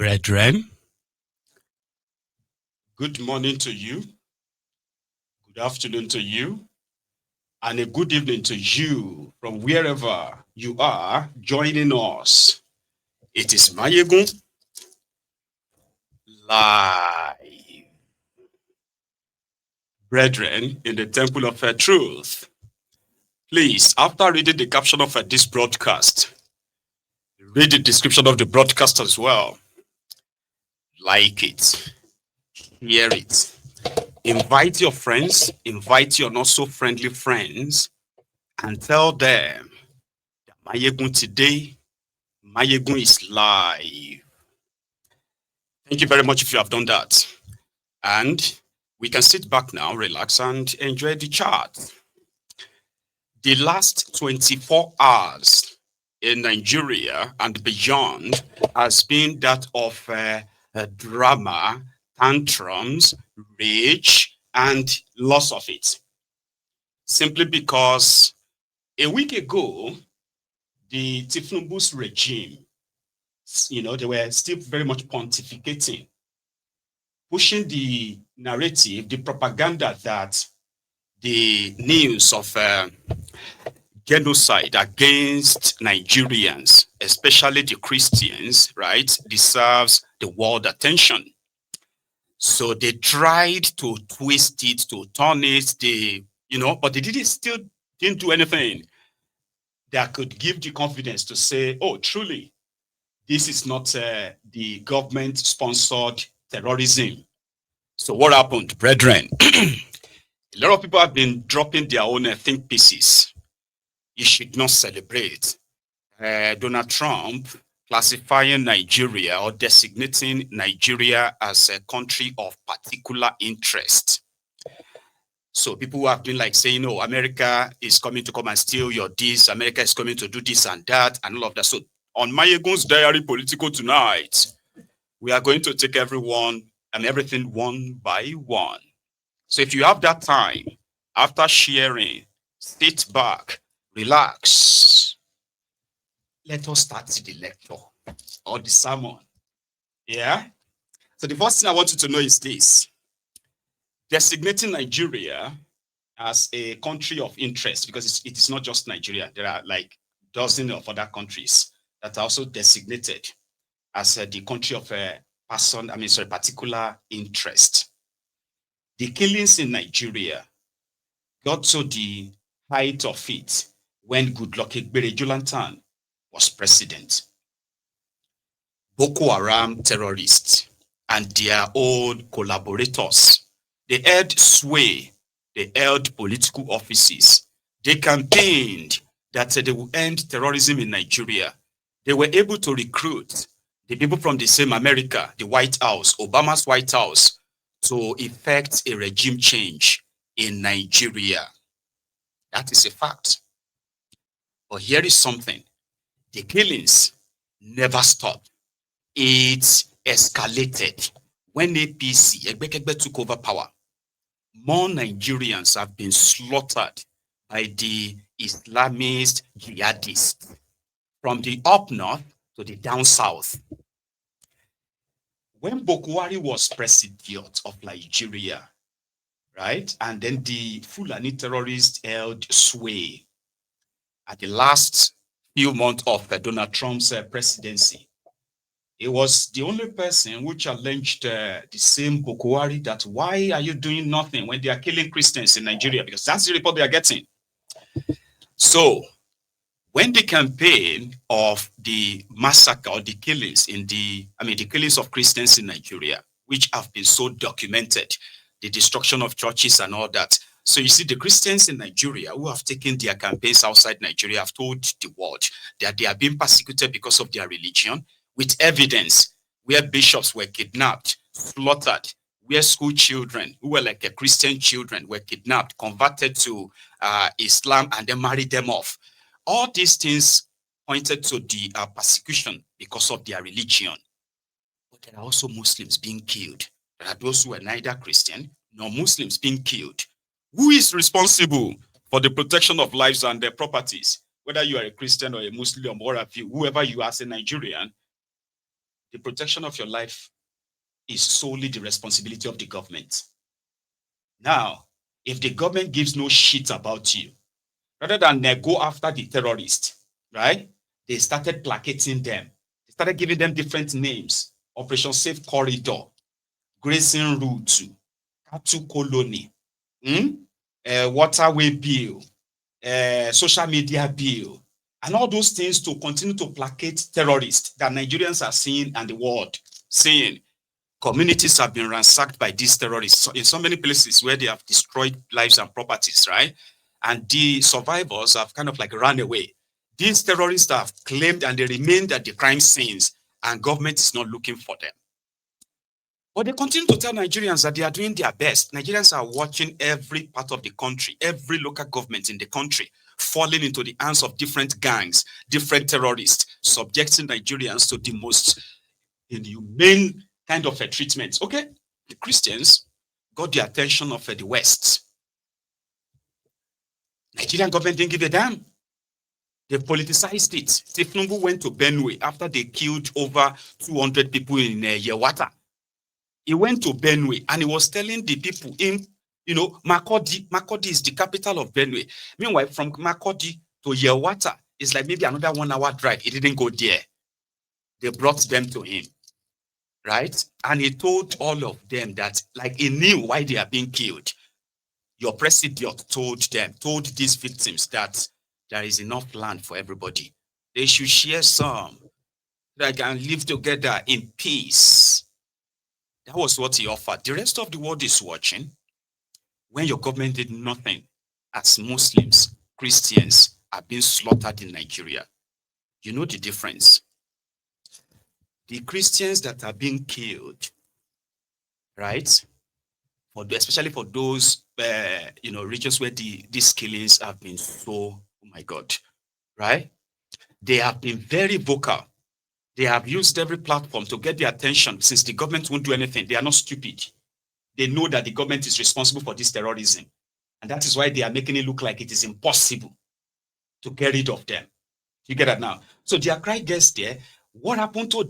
Brethren, good morning to you, good afternoon to you, and a good evening to you from wherever you are joining us. It is Maiyegun live. Brethren, in the Temple of Truth, please, after reading the caption of this broadcast, read the description of the broadcast as well. Like it, hear it. Invite your friends, invite your not so friendly friends, and tell them that Maiyegun today, Maiyegun is live. Thank you very much if you have done that. And we can sit back now, relax, and enjoy the chat. The last 24 hours in Nigeria and beyond has been that of drama, tantrums, rage, and loss of it. Simply because a week ago, the Tinubu's regime, they were still very much pontificating, pushing the narrative, the propaganda that the news of genocide against Nigerians, especially the Christians, right, deserves the world attention. So they tried to twist it, to turn it, but they still didn't do anything that could give the confidence to say, oh, truly, this is not the government-sponsored terrorism. So what happened, brethren? A lot of people have been dropping their own think pieces. You should not celebrate. Donald Trump classifying Nigeria or designating Nigeria as a country of particular interest. So people who have been like saying, oh, America is coming to come and steal your this, America is coming to do this and that, and all of that. So on Maiyegun's Diary Political tonight, we are going to take everyone and everything one by one. So if you have that time, after sharing, sit back, relax. Let us start the lecture or the sermon. Yeah? So the first thing I want you to know is this. Designating Nigeria as a country of interest, because it is not just Nigeria. There are like dozens of other countries that are also designated as the country of a particular interest. The killings in Nigeria got to the height of it when Goodluck Ebele Jonathan was president. Boko Haram terrorists and their own collaborators, they held sway, they held political offices, they campaigned that they would end terrorism in Nigeria. They were able to recruit the people from the same America, the White House, Obama's White House, to effect a regime change in Nigeria. That is a fact. But here is something. The killings never stopped. It escalated. When APC, Egbekegbe, took over power, more Nigerians have been slaughtered by the Islamist jihadists from the up north to the down south. When Buhari was president of Nigeria, right, and then the Fulani terrorists held sway at the last few months of Donald Trump's presidency, he was the only person who challenged the same Buhari that why are you doing nothing when they are killing Christians in Nigeria? Because that's the report they are getting. So when the campaign of the massacre or the killings the killings of Christians in Nigeria, which have been so documented, the destruction of churches and all that. So you see, the Christians in Nigeria who have taken their campaigns outside Nigeria have told the world that they are being persecuted because of their religion, with evidence where bishops were kidnapped, slaughtered, where school children who were like Christian children were kidnapped, converted to Islam, and then married them off. All these things pointed to the persecution because of their religion. But there are also Muslims being killed. There are those who are neither Christian nor Muslims being killed. Who is responsible for the protection of lives and their properties? Whether you are a Christian or a Muslim or what have you, whoever you are as a Nigerian, the protection of your life is solely the responsibility of the government. Now, if the government gives no shit about you, rather than go after the terrorists, right? They started placating them. They started giving them different names. Operation Safe Corridor, Grazing Route, Cattle Colony, Waterway Bill, Social Media Bill, and all those things to continue to placate terrorists that Nigerians are seeing and the world seeing. Communities have been ransacked by these terrorists in so many places where they have destroyed lives and properties, right? And the survivors have kind of like run away. These terrorists have claimed and they remained at the crime scenes, and government is not looking for them. But they continue to tell Nigerians that they are doing their best. Nigerians are watching every part of the country, every local government in the country falling into the hands of different gangs, different terrorists, subjecting Nigerians to the most inhumane kind of a treatment. Okay, the Christians got the attention of the West. Nigerian government didn't give a damn. They politicized it. Tinubu went to Benue after they killed over 200 people in Yewata. He went to Benue and he was telling the people in, Makurdi is the capital of Benue. Meanwhile, from Makurdi to Yewata is like maybe another 1 hour drive. He didn't go there. They brought them to him, right? And he told all of them that, like, he knew why they are being killed. Your president told these victims that there is enough land for everybody. They should share some. They can live together in peace. That was what he offered. The rest of the world is watching. When your government did nothing, as Muslims, Christians are being slaughtered in Nigeria. You know the difference. The Christians that are being killed, right? Especially for those, regions where these killings have been so, oh my God, right? They have been very vocal. They have used every platform to get the attention since the government won't do anything. They are not stupid. They know that the government is responsible for this terrorism. And that is why they are making it look like it is impossible to get rid of them. You get that now? So their cry gets there. What happened to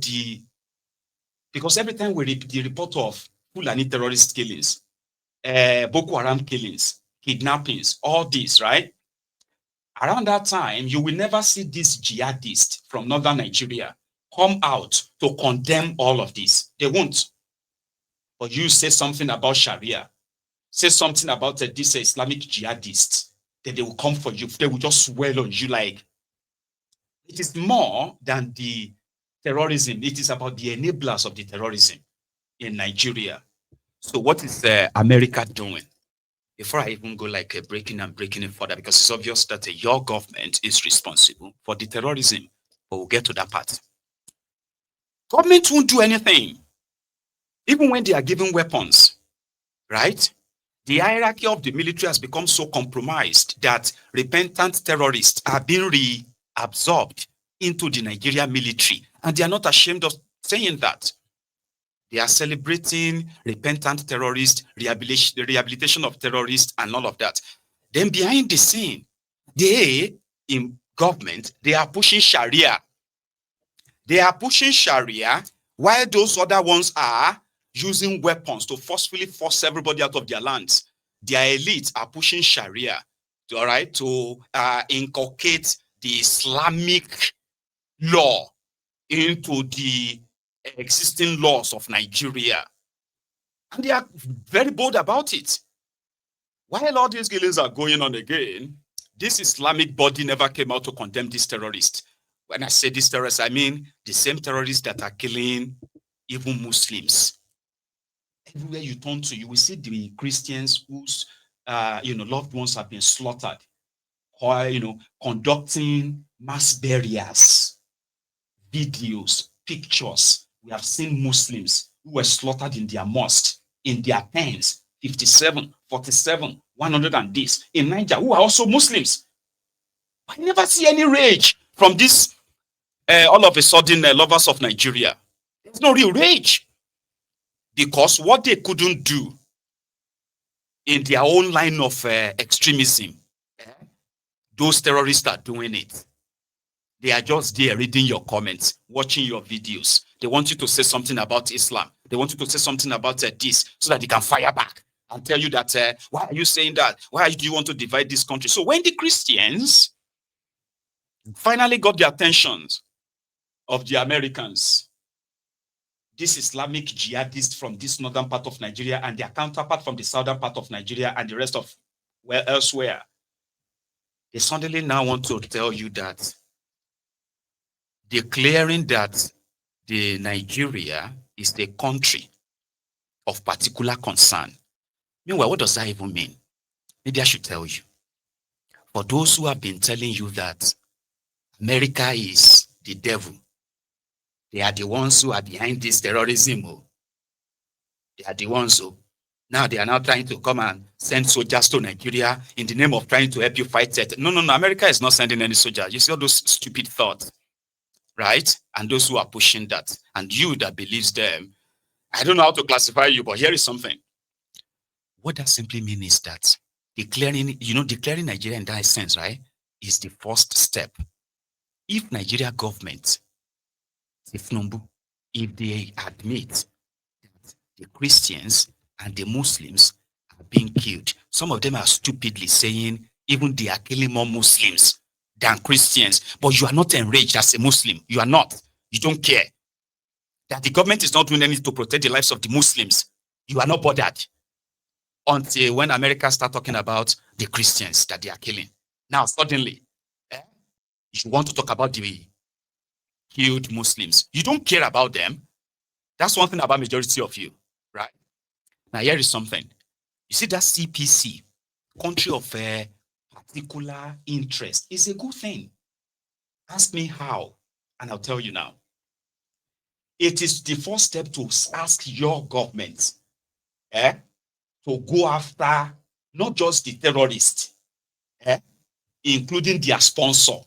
because every time we read the report of Fulani terrorist killings, Boko Haram killings, kidnappings, all this, right? Around that time, you will never see this jihadist from northern Nigeria come out to condemn all of this. They won't. But you say something about Sharia, say something about this Islamic jihadist, then they will come for you. They will just swell on you like. It is more than the terrorism. It is about the enablers of the terrorism in Nigeria. So what is America doing? Before I even go like breaking it further, because it's obvious that your government is responsible for the terrorism, but we'll get to that part. Government won't do anything, even when they are given weapons, right? The hierarchy of the military has become so compromised that repentant terrorists are being reabsorbed into the Nigerian military, and they are not ashamed of saying that. They are celebrating repentant terrorists, rehabilitation of terrorists, and all of that. Then behind the scene, they, in government, they are pushing Sharia. They are pushing Sharia, while those other ones are using weapons to forcefully force everybody out of their lands. Their elites are pushing Sharia, to inculcate the Islamic law into the existing laws of Nigeria. And they are very bold about it. While all these killings are going on again, this Islamic body never came out to condemn these terrorists. When I say these terrorists, I mean the same terrorists that are killing even Muslims. Everywhere you turn to, you will see the Christians whose loved ones have been slaughtered, or conducting mass burials, videos, pictures. We have seen Muslims who were slaughtered in their mosques, in their tents, 57, 47, 100 and this, in Niger, who are also Muslims. I never see any rage from this, all of a sudden, lovers of Nigeria. There's no real rage. Because what they couldn't do in their own line of extremism, those terrorists are doing it. They are just there reading your comments, watching your videos. They want you to say something about Islam. They want you to say something about this so that they can fire back and tell you that, why are you saying that? Why do you want to divide this country? So when the Christians finally got the attentions of the Americans, this Islamic jihadists from this northern part of Nigeria and their counterpart from the southern part of Nigeria and the rest of elsewhere, they suddenly now want to tell you that declaring that the Nigeria is the country of particular concern. Meanwhile, what does that even mean? Maybe I should tell you. For those who have been telling you that America is the devil, they are the ones who are behind this terrorism. They are the ones who now they are now trying to come and send soldiers to Nigeria in the name of trying to help you fight it. No, America is not sending any soldiers. You see all those stupid thoughts, right? And those who are pushing that, and you that believes them, I don't know how to classify you, but here is something. What that simply means is that declaring Nigeria in that sense, right, is the first step. If Nigeria government, if they admit that the Christians and the Muslims are being killed, some of them are stupidly saying even they are killing more Muslims than Christians, but you are not enraged as a Muslim. You are not. You don't care that the government is not doing anything to protect the lives of the Muslims. You are not bothered until when America start talking about the Christians that they are killing. Now, suddenly, you want to talk about the killed Muslims. You don't care about them. That's one thing about majority of you, right? Now, here is something. You see that CPC, country of particular interest, is a good thing. Ask me how, and I'll tell you now. It is the first step to ask your government to go after not just the terrorists, including their sponsor.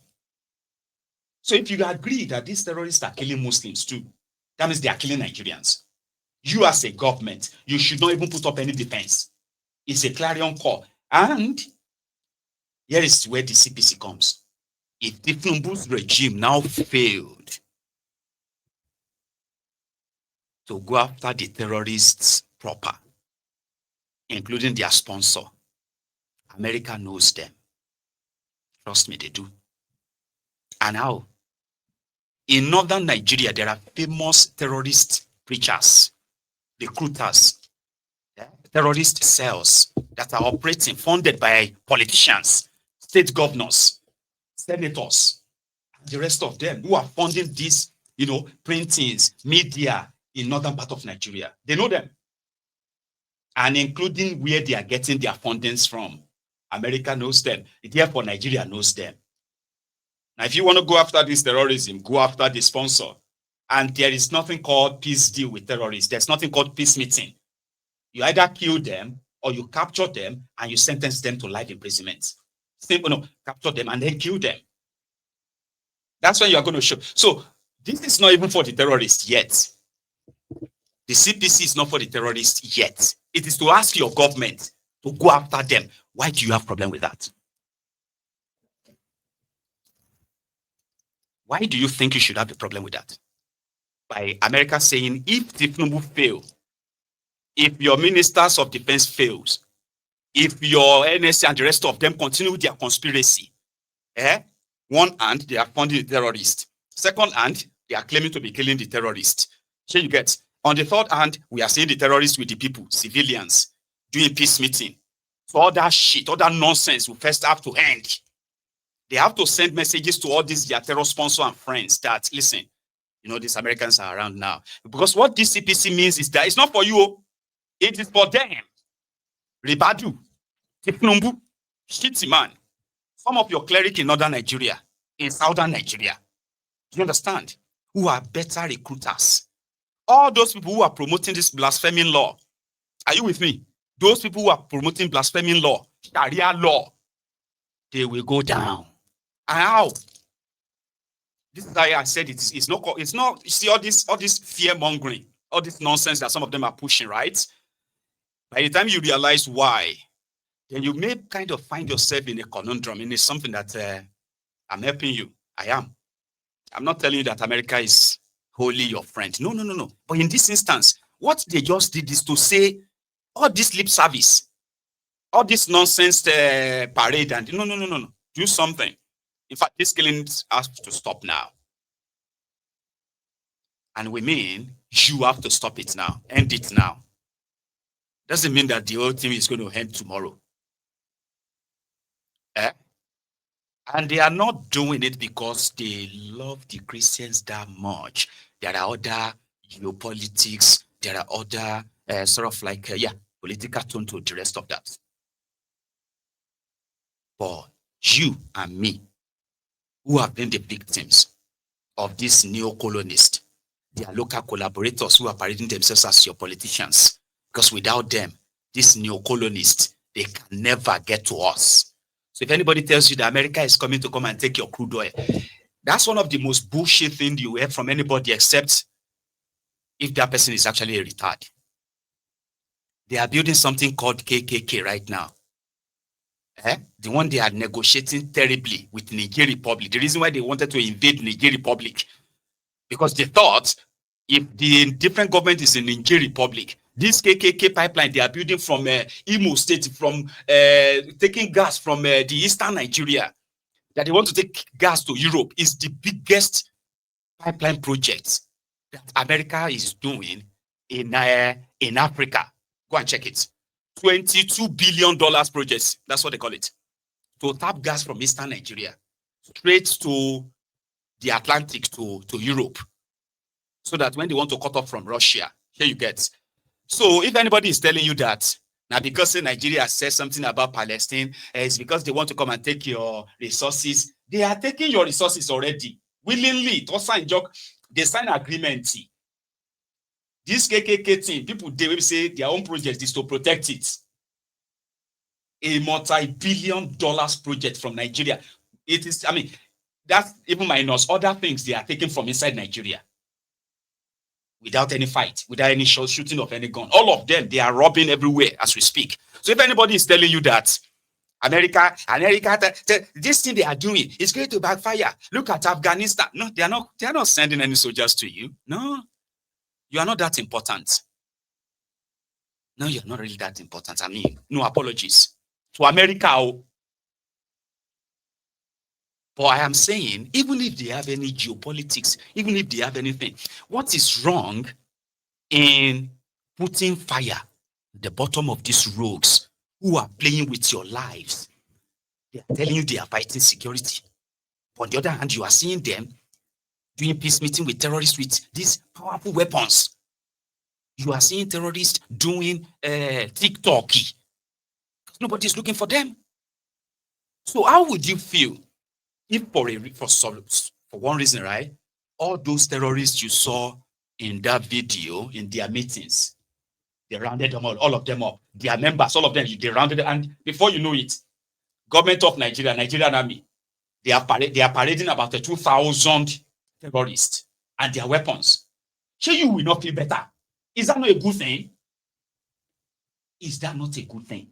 So if you agree that these terrorists are killing Muslims too, that means they are killing Nigerians. You as a government, you should not even put up any defense. It's a clarion call. And here is where the CPC comes. If Tinubu's regime now failed to go after the terrorists proper, including their sponsor, America knows them. Trust me, they do. And how? In northern Nigeria, there are famous terrorist preachers, recruiters, terrorist cells that are operating, funded by politicians, state governors, senators, and the rest of them who are funding these, printings, media in northern part of Nigeria. They know them. And including where they are getting their fundings from. America knows them. Therefore, Nigeria knows them. Now, if you want to go after this terrorism, go after the sponsor. And there is nothing called peace deal with terrorists. There's nothing called peace meeting. You either kill them or you capture them and you sentence them to life imprisonment. Capture them and then kill them. That's when you are going to show. So this is not even for the terrorists yet. The CPC is not for the terrorists yet. It is to ask your government to go after them. Why do you have a problem with that? Why do you think you should have a problem with that? By America saying, if Tinubu fails, if your ministers of defense fails, if your NSA and the rest of them continue their conspiracy, one hand, they are funding the terrorists. Second hand, they are claiming to be killing the terrorists. So you get, on the third hand, we are seeing the terrorists with the people, civilians, doing peace meeting. So all that shit, all that nonsense will first have to end. They have to send messages to all these their terror sponsors and friends that, listen, these Americans are around now. Because what this CPC means is that it's not for you. It is for them. Ribadu, Tinubu, Shitty man. Some of your clerics in northern Nigeria, in southern Nigeria, do you understand? Who are better recruiters. All those people who are promoting this blaspheming law. Are you with me? Those people who are promoting blaspheming law, Sharia law, they will go down. And how? This is why I said it's not, you see all this fear mongering, all this nonsense that some of them are pushing, right? By the time you realize why, then you may kind of find yourself in a conundrum, and it's something that I'm helping you. I am. I'm not telling you that America is wholly your friend. No, no, no, no. But in this instance, what they just did is to say all this lip service, all this nonsense parade, and no, no, no, no, no. Do something. In fact, this killing has to stop now. And we mean you have to stop it now, end it now. Doesn't mean that the whole thing is going to end tomorrow. And they are not doing it because they love the Christians that much. There are other geopolitics, there are other sort of like, political tone to the rest of that. But you and me, who have been the victims of this neo-colonists, they are local collaborators who are parading themselves as your politicians. Because without them, these neo-colonists, they can never get to us. So if anybody tells you that America is coming to come and take your crude oil, that's one of the most bullshit things you hear from anybody, except if that person is actually a retard. They are building something called KKK right now. The one they are negotiating terribly with Niger Republic. The reason why they wanted to invade Niger Republic, because they thought if the different government is in Niger Republic, this KKK pipeline they are building from Imo State, from taking gas from the eastern Nigeria, that they want to take gas to Europe, is the biggest pipeline project that America is doing in Africa. Go and check it. $22 billion projects. That's what they call it. To tap gas from eastern Nigeria straight to the Atlantic to Europe. So that when they want to cut off from Russia, here you get. So if anybody is telling you that, now because Nigeria says something about Palestine, it's because they want to come and take your resources. They are taking your resources already, willingly. They sign agreement. This KKK thing, people, they will say their own project is to protect it. A multi-billion-dollar project from Nigeria. It is, that's even minus other things they are taking from inside Nigeria. Without any fight, without any shooting of any gun. All of them, they are robbing everywhere as we speak. So if anybody is telling you that America, this thing they are doing is going to backfire. Look at Afghanistan. No, they are not sending any soldiers to you. No, you are not that important. No, you're not really that important. No apologies to America. But I am saying, even if they have any geopolitics, even if they have anything, what is wrong in putting fire at the bottom of these rogues who are playing with your lives? They are telling you they are fighting security. But on the other hand, you are seeing them doing peace meeting with terrorists with these powerful weapons. You are seeing terrorists doing TikTok. Nobody's looking for them. So how would you feel if for one reason, right, all those terrorists you saw in that video, in their meetings, they rounded them all of them up. Their members, all of them, they rounded them, and before you know it, government of Nigeria, Nigerian army, they are parading about 2,000 terrorists and their weapons. Sure, you will not feel better. Is that not a good thing? Is that not a good thing?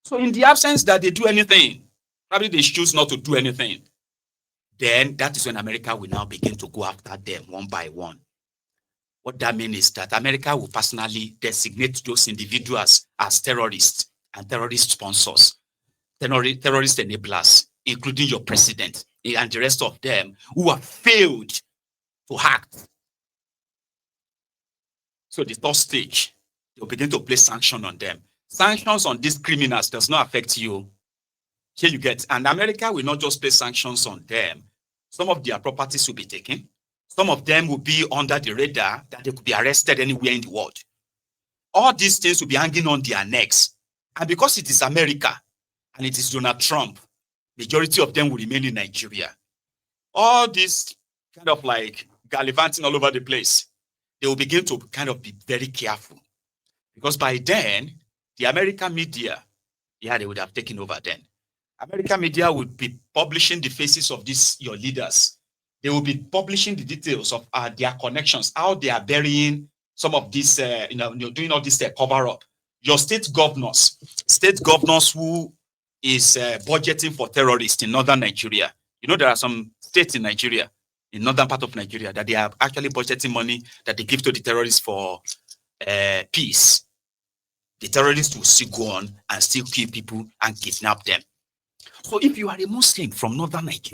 So in the absence that they do anything, probably they choose not to do anything, then that is when America will now begin to go after them one by one. What that means is that America will personally designate those individuals as terrorists and terrorist sponsors, terrorist enablers, including your president and the rest of them who have failed to act. So the third stage, they'll begin to place sanctions on them. Sanctions on these criminals does not affect you. Here you get, and America will not just place sanctions on them. Some of their properties will be taken. Some of them will be under the radar that they could be arrested anywhere in the world. All these things will be hanging on their necks. And because it is America and it is Donald Trump, majority of them will remain in Nigeria. All this kind of like gallivanting all over the place, they will begin to kind of be very careful. Because by then, the American media, they would have taken over then. American media would be publishing the faces of these, your leaders. They will be publishing the details of their connections, how they are burying some of this, doing all this cover up. Your state governors who is budgeting for terrorists in northern Nigeria. You know, there are some states in Nigeria, in northern part of Nigeria, that they are actually budgeting money that they give to the terrorists for peace. The terrorists will still go on and still kill people and kidnap them. So if you are a Muslim from northern Nigeria,